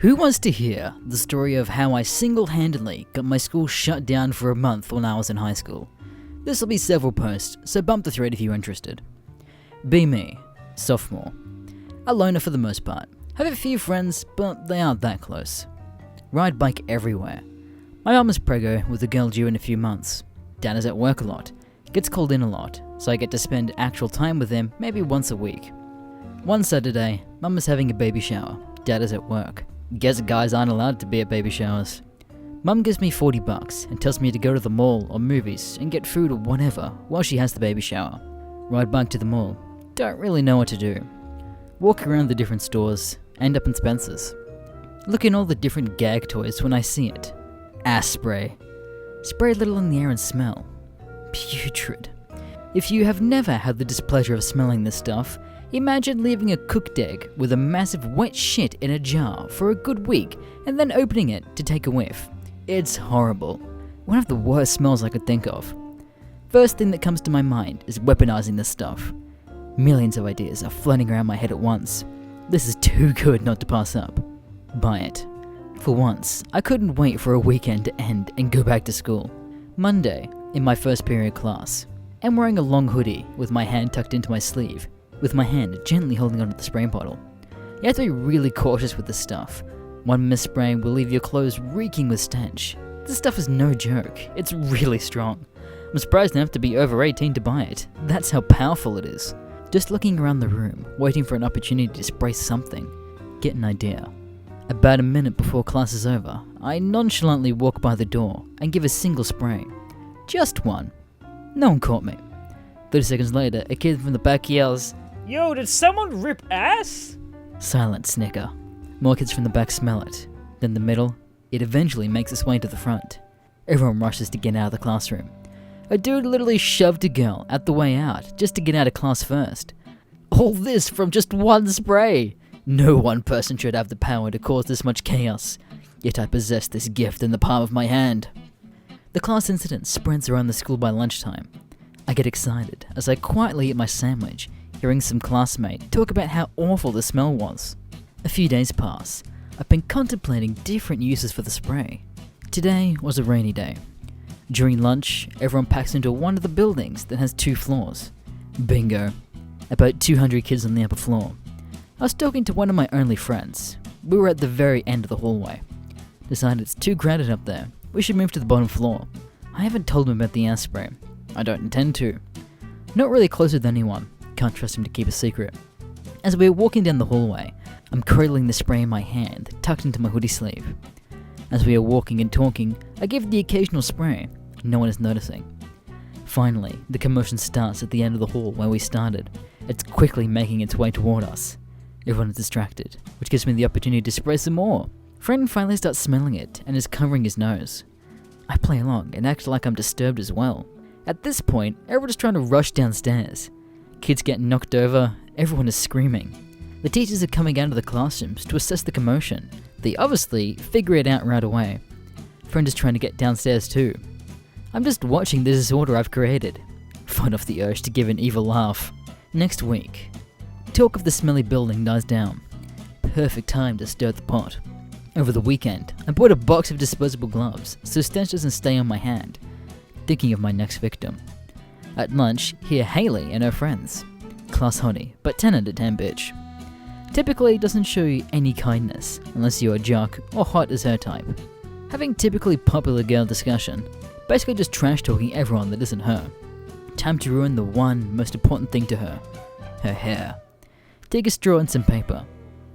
Who wants to hear the story of how I single-handedly got my school shut down for a month when I was in high school? This will be several posts, so bump the thread if you're interested. Be me, sophomore. A loner for the most part. Have a few friends, but they aren't that close. Ride bike everywhere. My mum is preggo with a girl due in a few months. Dad is at work a lot. Gets called in a lot, so I get to spend actual time with him maybe once a week. One Saturday, mum is having a baby shower. Dad is at work. Guess guys aren't allowed to be at baby showers. Mum gives me $40 and tells me to go to the mall or movies and get food or whatever while she has the baby shower. Ride bike to the mall. Don't really know what to do. Walk around the different stores, end up in Spencer's. Look in all the different gag toys when I see it. Ass spray. Spray a little in the air and smell. Putrid. If you have never had the displeasure of smelling this stuff, imagine leaving a cooked egg with a massive wet shit in a jar for a good week and then opening it to take a whiff. It's horrible. One of the worst smells I could think of. First thing that comes to my mind is weaponizing this stuff. Millions of ideas are floating around my head at once. This is too good not to pass up. Buy it. For once, I couldn't wait for a weekend to end and go back to school. Monday, in my first period class. I'm wearing a long hoodie with my hand tucked into my sleeve, with my hand gently holding onto the spray bottle. You have to be really cautious with this stuff. One misspray will leave your clothes reeking with stench. This stuff is no joke. It's really strong. I'm surprised enough to be over 18 to buy it. That's how powerful it is. Just looking around the room, waiting for an opportunity to spray something. Get an idea. About a minute before class is over, I nonchalantly walk by the door and give a single spray. Just one. No one caught me. 30 seconds later, a kid from the back yells, Yo, did someone rip ass? Silent snicker. More kids from the back smell it. Then the middle. It eventually makes its way to the front. Everyone rushes to get out of the classroom. A dude literally shoved a girl at the way out just to get out of class first. All this from just one spray. No one person should have the power to cause this much chaos. Yet I possess this gift in the palm of my hand. The class incident spreads around the school by lunchtime. I get excited as I quietly eat my sandwich, hearing some classmate talk about how awful the smell was. A few days pass. I've been contemplating different uses for the spray. Today was a rainy day. During lunch, everyone packs into one of the buildings that has 2 floors. Bingo. About 200 kids on the upper floor. I was talking to one of my only friends. We were at the very end of the hallway. Decided it's too crowded up there. We should move to the bottom floor. I haven't told him about the ass spray. I don't intend to. Not really close with anyone. Can't trust him to keep a secret. As we are walking down the hallway, I'm cradling the spray in my hand, tucked into my hoodie sleeve. As we are walking and talking, I give the occasional spray. No one is noticing. Finally, the commotion starts at the end of the hall where we started. It's quickly making its way toward us. Everyone is distracted, which gives me the opportunity to spray some more. Friend finally starts smelling it and is covering his nose. I play along and act like I'm disturbed as well. At this point, everyone is trying to rush downstairs. Kids get knocked over, everyone is screaming. The teachers are coming out of the classrooms to assess the commotion. They obviously figure it out right away. Friend is trying to get downstairs too. I'm just watching the disorder I've created. Fight off the urge to give an evil laugh. Next week, talk of the smelly building dies down. Perfect time to stir the pot. Over the weekend, I bought a box of disposable gloves so stench doesn't stay on my hand. Thinking of my next victim. At lunch, hear Haley and her friends. Class honey, but 10 out of 10 bitch. Typically doesn't show you any kindness unless you're a jock or hot as her type. Having typically popular girl discussion, basically just trash talking everyone that isn't her. Time to ruin the one most important thing to her. Her hair. Take a straw and some paper.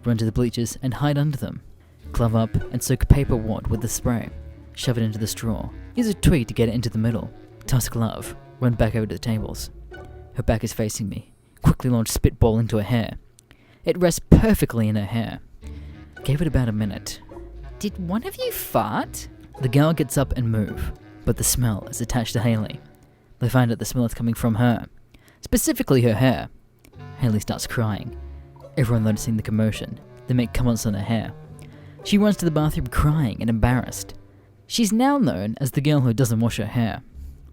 Run to the bleachers and hide under them. Glove up and soak paper wad with the spray. Shove it into the straw. Use a twig to get it into the middle. Toss glove. Run back over to the tables. Her back is facing me. Quickly launch spitball into her hair. It rests perfectly in her hair. Gave it about a minute. Did one of you fart? The girl gets up and move, but the smell is attached to Haley. They find out the smell is coming from her. Specifically her hair. Haley starts crying. Everyone noticing the commotion. They make comments on her hair. She runs to the bathroom crying and embarrassed. She's now known as the girl who doesn't wash her hair.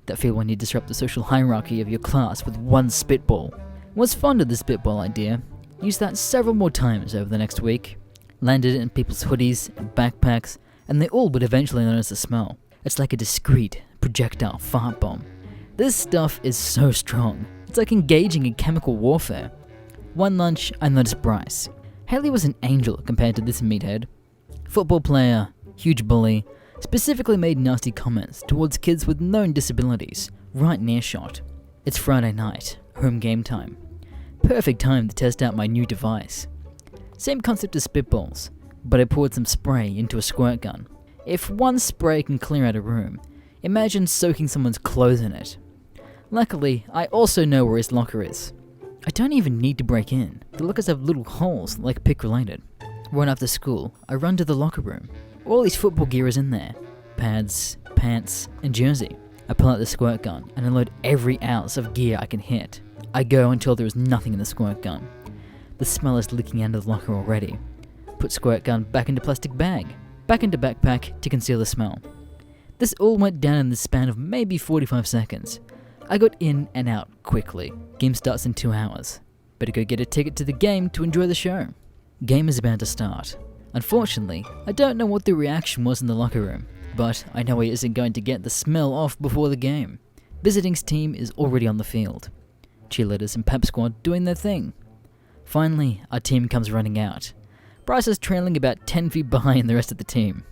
That feel when you disrupt the social hierarchy of your class with one spitball. Was fond of the spitball idea. Used that several more times over the next week. landed in people's hoodies and backpacks, and they all would eventually notice the smell. It's like a discreet projectile fart bomb. This stuff is so strong, it's like engaging in chemical warfare. One lunch, I noticed Bryce. Haley was an angel compared to this meathead. Football player, huge bully, specifically made nasty comments towards kids with known disabilities, right near shot. It's Friday night, home game time. Perfect time to test out my new device. Same concept as spitballs, but I poured some spray into a squirt gun. If one spray can clear out a room, imagine soaking someone's clothes in it. Luckily, I also know where his locker is. I don't even need to break in. The lockers have little holes like pick related. Right after school, I run to the locker room. All his football gear is in there. Pads, pants, and jersey. I pull out the squirt gun and unload every ounce of gear I can hit. I go until there is nothing in the squirt gun. The smell is leaking out of the locker already. Put squirt gun back into plastic bag, back into backpack to conceal the smell. This all went down in the span of maybe 45 seconds. I got in and out quickly. Game starts in 2 hours. Better go get a ticket to the game to enjoy the show. Game is about to start. Unfortunately, I don't know what the reaction was in the locker room, but I know he isn't going to get the smell off before the game. Visiting's team is already on the field. Cheerleaders and pep squad doing their thing. Finally, our team comes running out. Bryce is trailing about 10 feet behind the rest of the team.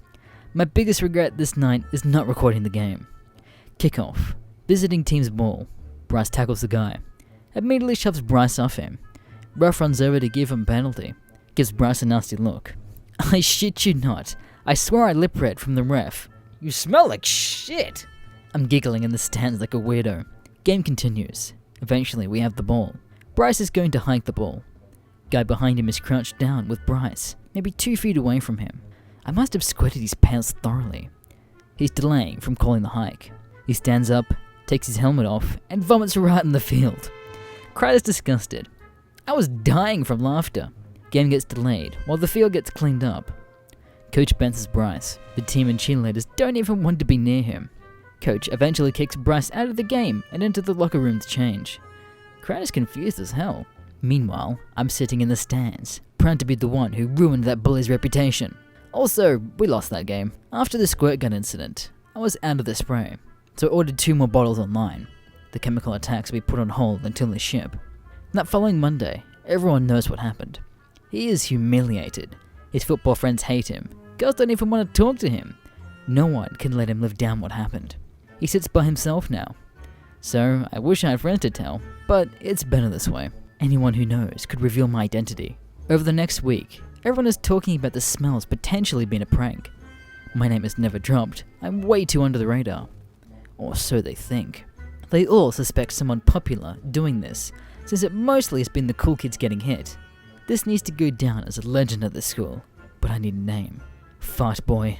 My biggest regret this night is not recording the game. Kickoff. Visiting team's ball. Bryce tackles the guy. Immediately shoves Bryce off him. Ref runs over to give him a penalty. Gives Bryce a nasty look. I shit you not. I swear I lip read from the ref. You smell like shit. I'm giggling in the stands like a weirdo. Game continues. Eventually we have the ball. Bryce is going to hike the ball. Guy behind him is crouched down with Bryce, maybe 2 feet away from him. I must have squirted his pants thoroughly. He's delaying from calling the hike. He stands up, takes his helmet off, and vomits right in the field. Crowd is disgusted. I was dying from laughter. Game gets delayed, while the field gets cleaned up. Coach benches Bryce. The team and cheerleaders don't even want to be near him. Coach eventually kicks Bryce out of the game and into the locker room to change. Crowd is confused as hell. Meanwhile, I'm sitting in the stands, proud to be the one who ruined that bully's reputation. Also, we lost that game. After the squirt gun incident, I was out of the spray, so I ordered 2 more bottles online. The chemical attacks we put on hold until they ship. That following Monday, everyone knows what happened. He is humiliated. His football friends hate him. Girls don't even want to talk to him. No one can let him live down what happened. He sits by himself now. So, I wish I had friends to tell, but it's better this way. Anyone who knows could reveal my identity. Over the next week, everyone is talking about the smells potentially being a prank. My name is never dropped. I'm way too under the radar. Or so they think. They all suspect someone popular doing this, since it mostly has been the cool kids getting hit. This needs to go down as a legend at this school, but I need a name. Fart boy.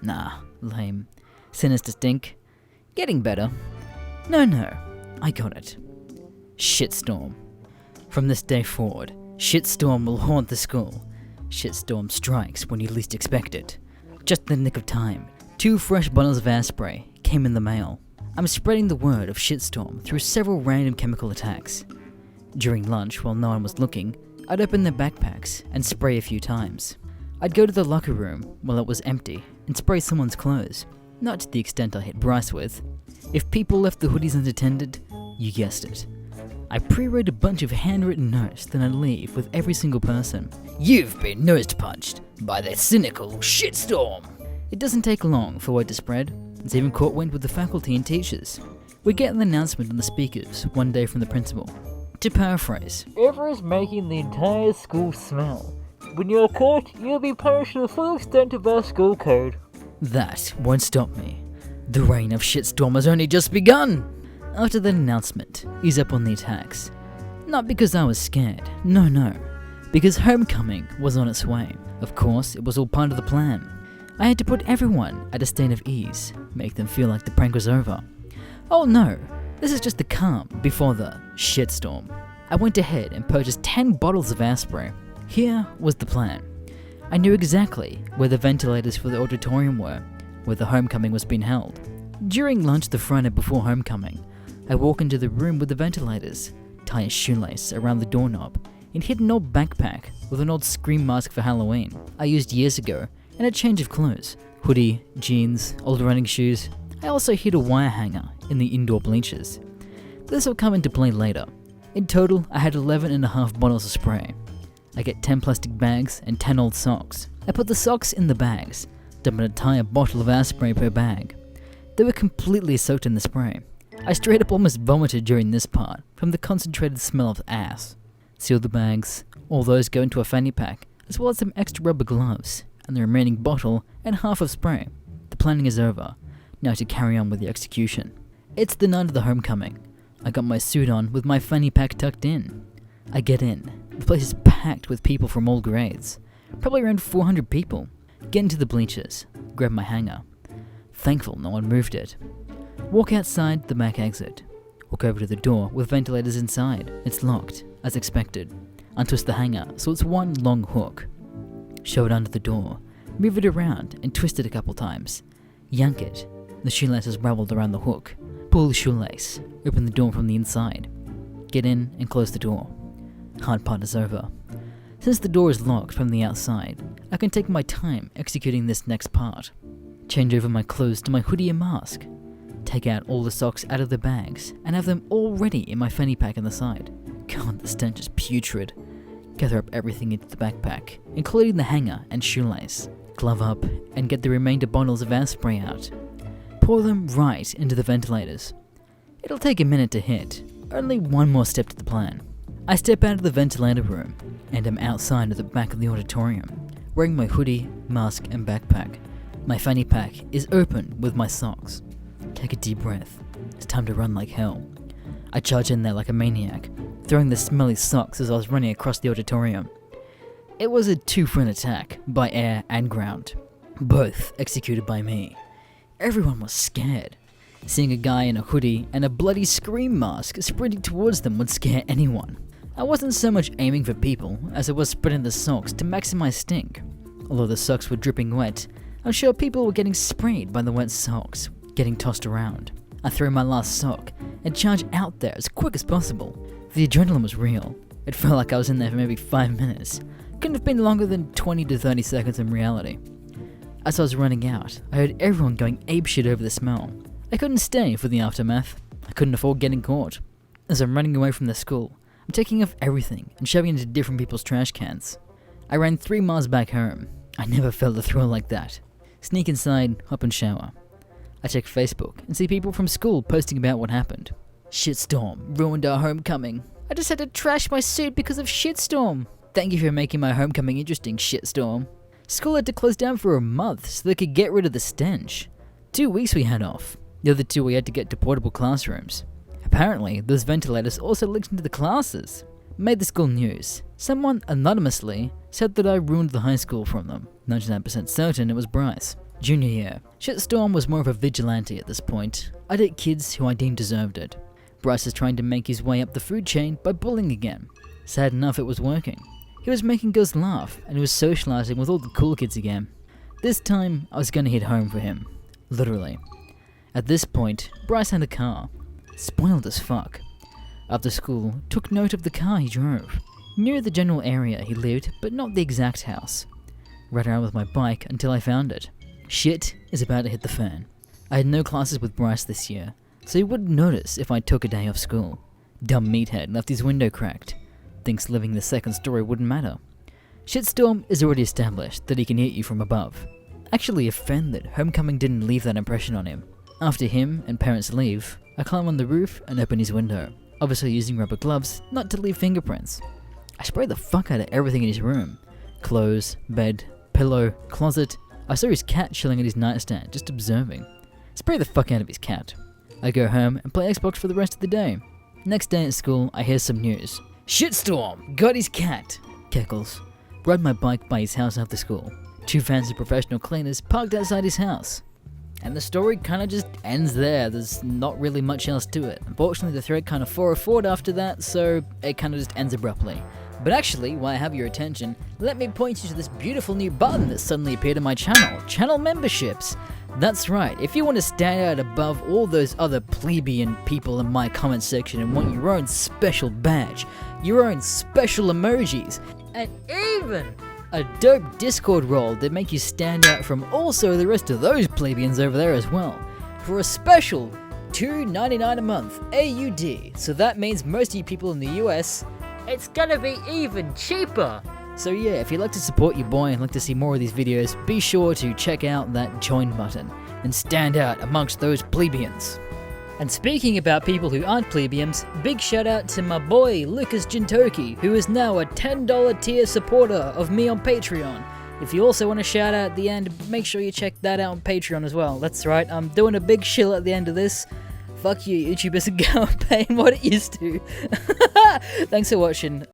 Nah, lame. Sinister stink. Getting better. No, I got it. Shitstorm. From this day forward, Shitstorm will haunt the school. Shitstorm strikes when you least expect it. Just in the nick of time, 2 fresh bottles of air spray came in the mail. I'm spreading the word of Shitstorm through several random chemical attacks. During lunch, while no one was looking, I'd open their backpacks and spray a few times. I'd go to the locker room while it was empty and spray someone's clothes, not to the extent I hit Bryce with. If people left the hoodies unattended, you guessed it. I pre-wrote a bunch of handwritten notes, then I'd leave with every single person. You've been nose-punched by the cynical Shitstorm. It doesn't take long for word to spread. It's even caught wind with the faculty and teachers. We get an announcement on the speakers one day from the principal. To paraphrase, Ever is making the entire school smell. When you're caught, you'll be punished to the full extent of our school code. that won't stop me. The reign of Shitstorm has only just begun! After that announcement, he's up on the attacks. Not because I was scared, no. Because homecoming was on its way. Of course, it was all part of the plan. I had to put everyone at a state of ease, make them feel like the prank was over. Oh no, this is just the calm before the shitstorm. I went ahead and purchased 10 bottles of air spray. Here was the plan. I knew exactly where the ventilators for the auditorium were, where the homecoming was being held. During lunch the Friday before homecoming, I walk into the room with the ventilators, tie a shoelace around the doorknob, and hid an old backpack with an old scream mask for Halloween I used years ago, and a change of clothes, hoodie, jeans, old running shoes. I also hid a wire hanger in the indoor bleachers. This will come into play later. In total, I had 11.5 bottles of spray. I get 10 plastic bags and 10 old socks. I put the socks in the bags, dump an entire bottle of ass spray per bag. They were completely soaked in the spray. I straight up almost vomited during this part from the concentrated smell of ass. Seal the bags, all those go into a fanny pack, as well as some extra rubber gloves, and the remaining bottle and half of spray. The planning is over, now to carry on with the execution. It's the night of the homecoming. I got my suit on with my fanny pack tucked in. I get in. The place is packed with people from all grades. Probably around 400 people. Get into the bleachers. Grab my hanger. Thankful no one moved it. Walk outside the back exit. Walk over to the door with ventilators inside. It's locked, as expected. Untwist the hanger so it's one long hook. Shove it under the door. Move it around and twist it a couple times. Yank it. The shoelace is raveled around the hook. Pull the shoelace. Open the door from the inside. Get in and close the door. Hard part is over. Since the door is locked from the outside, I can take my time executing this next part. Change over my clothes to my hoodie and mask. Take out all the socks out of the bags and have them all ready in my fanny pack on the side. God, the stench is putrid. Gather up everything into the backpack, including the hanger and shoelace. Glove up and get the remainder bottles of air spray out. Pour them right into the ventilators. It'll take a minute to hit. Only one more step to the plan. I step out of the ventilator room and am outside at the back of the auditorium, wearing my hoodie, mask and backpack. My fanny pack is open with my socks. Take a deep breath. It's time to run like hell. I charge in there like a maniac, throwing the smelly socks as I was running across the auditorium. It was a two-front attack by air and ground, both executed by me. Everyone was scared. Seeing a guy in a hoodie and a bloody scream mask sprinting towards them would scare anyone. I wasn't so much aiming for people as I was spreading the socks to maximize stink. Although the socks were dripping wet, I'm sure people were getting sprayed by the wet socks, getting tossed around. I throw my last sock and charge out there as quick as possible. The adrenaline was real. It felt like I was in there for maybe 5 minutes. Couldn't have been longer than 20 to 30 seconds in reality. As I was running out, I heard everyone going apeshit over the smell. I couldn't stay for the aftermath. I couldn't afford getting caught. As I'm running away from the school, I'm taking off everything and shoving it into different people's trash cans. I ran 3 miles back home. I never felt a thrill like that. Sneak inside, hop and shower. I check Facebook and see people from school posting about what happened. Shitstorm ruined our homecoming. I just had to trash my suit because of Shitstorm. Thank you for making my homecoming interesting, Shitstorm. School had to close down for a month so they could get rid of the stench. 2 weeks we had off. The other 2 we had to get to portable classrooms. Apparently, those ventilators also leaked into the classes. Made the school news. Someone anonymously said that I ruined the high school from them. 99% certain it was Bryce. Junior year. Shitstorm was more of a vigilante at this point. I'd hit kids who I deemed deserved it. Bryce is trying to make his way up the food chain by bullying again. Sad enough, it was working. He was making girls laugh, and he was socializing with all the cool kids again. This time, I was gonna hit home for him. Literally. At this point, Bryce had a car. Spoiled as fuck. After school, took note of the car he drove. Knew the general area he lived, but not the exact house. Rode around with my bike until I found it. Shit is about to hit the fan. I had no classes with Bryce this year, so he wouldn't notice if I took a day off school. Dumb meathead left his window cracked. Thinks living the second story wouldn't matter. Shitstorm is already established that he can hit you from above. Actually offended homecoming didn't leave that impression on him. After him and parents leave, I climb on the roof and open his window, obviously using rubber gloves not to leave fingerprints. I spray the fuck out of everything in his room. Clothes, bed, pillow, closet. I saw his cat chilling at his nightstand, just observing. Spray the fuck out of his cat. I go home and play Xbox for the rest of the day. Next day at school, I hear some news. Shitstorm! Got his cat! Keckles. Ride my bike by his house after school. 2 fancy professional cleaners parked outside his house. And the story kinda just ends there. There's not really much else to it. Unfortunately, the thread kinda fell forward after that, so it kinda just ends abruptly. But actually, while I have your attention, let me point you to this beautiful new button that suddenly appeared on my channel memberships. That's right, if you want to stand out above all those other plebeian people in my comment section and want your own special badge, your own special emojis, and even a dope Discord role that make you stand out from also the rest of those plebeians over there as well, for a special $2.99 a month AUD. So that means most of you people in the US, It's gonna be even cheaper. so yeah, if you'd like to support your boy and like to see more of these videos, be sure to check out that join button and stand out amongst those plebeians. And speaking about people who aren't plebeians, big shout out to my boy Lucas Jintoki, who is now a $10 tier supporter of me on Patreon. If you also want a shout out at the end, make sure you check that out on Patreon as well. That's right, I'm doing a big shill at the end of this. Fuck you, YouTube isn't going paying what it used to. Thanks for watching.